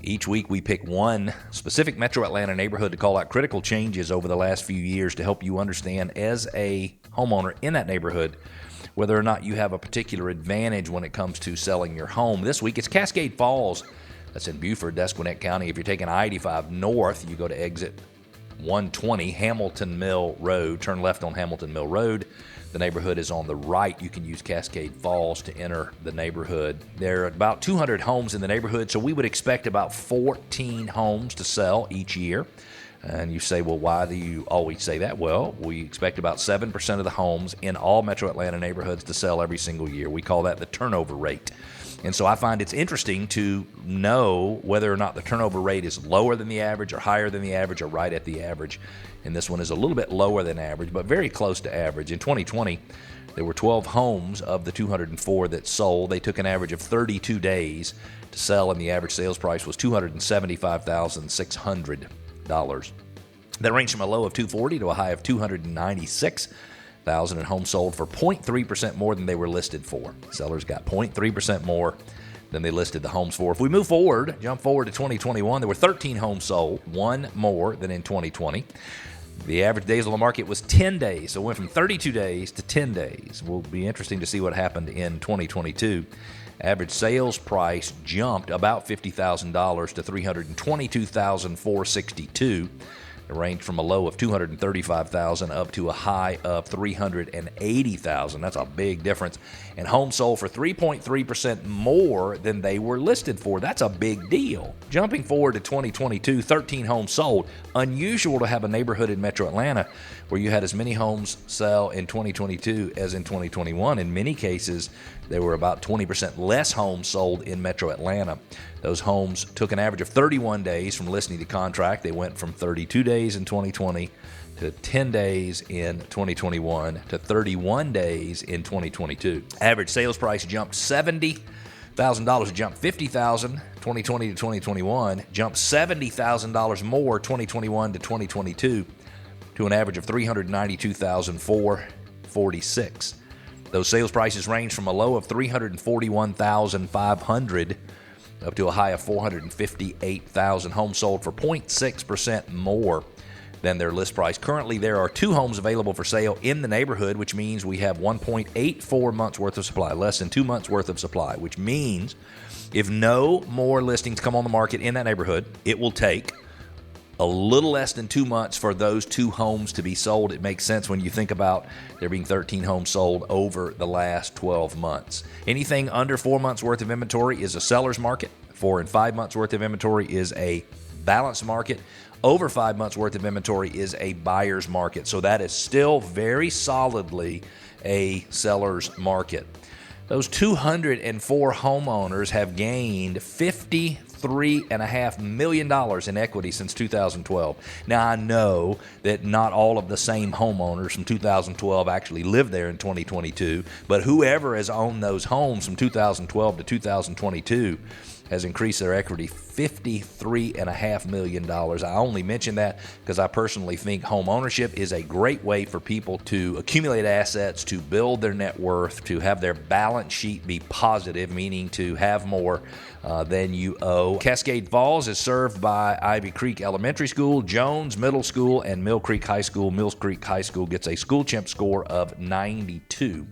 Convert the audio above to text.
Each week we pick one specific Metro Atlanta neighborhood to call out critical changes over the last few years to help you understand, as a homeowner in that neighborhood, whether or not you have a particular advantage when it comes to selling your home. This week it's Cascade Falls. That's in Buford, Gwinnett County. If you're taking I-85 north, you go to exit 120 Hamilton Mill Road. Turn left on Hamilton Mill Road. The neighborhood is on the right. You can use Cascade Falls to enter the neighborhood. There are about 200 homes in the neighborhood, so we would expect about 14 homes to sell each year. And you say, well, why do you always say that? Well, we expect about 7% of the homes in all Metro Atlanta neighborhoods to sell every single year. We call that the turnover rate. And so I find it's interesting to know whether or not the turnover rate is lower than the average or higher than the average or right at the average. And this one is a little bit lower than average, but very close to average. In 2020, there were 12 homes of the 204 that sold. They took an average of 32 days to sell, and the average sales price was $275,600. That ranged from a low of $240,000 to a high of $296,000, and homes sold for 0.3% more than they were listed for. Sellers got 0.3% more than they listed the homes for. If we move forward, jump forward to 2021, there were 13 homes sold, one more than in 2020. The average days on the market was 10 days, so it went from 32 days to 10 days. Will be interesting to see what happened in 2022. Average sales price jumped about $50,000 to $322,462. It ranged from a low of $235,000 up to a high of $380,000. That's a big difference. And homes sold for 3.3% more than they were listed for. That's a big deal. Jumping forward to 2022, 13 homes sold. Unusual to have a neighborhood in Metro Atlanta where you had as many homes sell in 2022 as in 2021. In many cases, there were about 20% less homes sold in Metro Atlanta. Those homes took an average of 31 days from listing to contract. They went from 32 days in 2020 to 10 days in 2021 to 31 days in 2022. Average sales price jumped $70,000, jumped $50,000 2020 to 2021, jumped $70,000 more 2021 to 2022 to an average of $392,446. Those sales prices range from a low of $341,500 up to a high of $458,000. Homes sold for 0.6% more than their list price. Currently, there are 2 homes available for sale in the neighborhood, which means we have 1.84 months worth of supply, less than 2 months worth of supply, which means if no more listings come on the market in that neighborhood, it will take a little less than 2 months for those 2 homes to be sold. It makes sense when you think about there being 13 homes sold over the last 12 months. Anything under 4 months worth of inventory is a seller's market. 4 and 5 months worth of inventory is a balanced market. Over 5 months worth of inventory is a buyer's market. So that is still very solidly a seller's market. Those 204 homeowners have gained $53.5 million in equity since 2012. Now, I know that not all of the same homeowners from 2012 actually live there in 2022, but whoever has owned those homes from 2012 to 2022 has increased their equity $53.5 million. I only mention that because I personally think home ownership is a great way for people to accumulate assets, to build their net worth, to have their balance sheet be positive, meaning to have more than you owe. Cascade Falls is served by Ivy Creek Elementary School, Jones Middle School, and Mill Creek High School. Mill Creek High School gets a school chimp score of 92.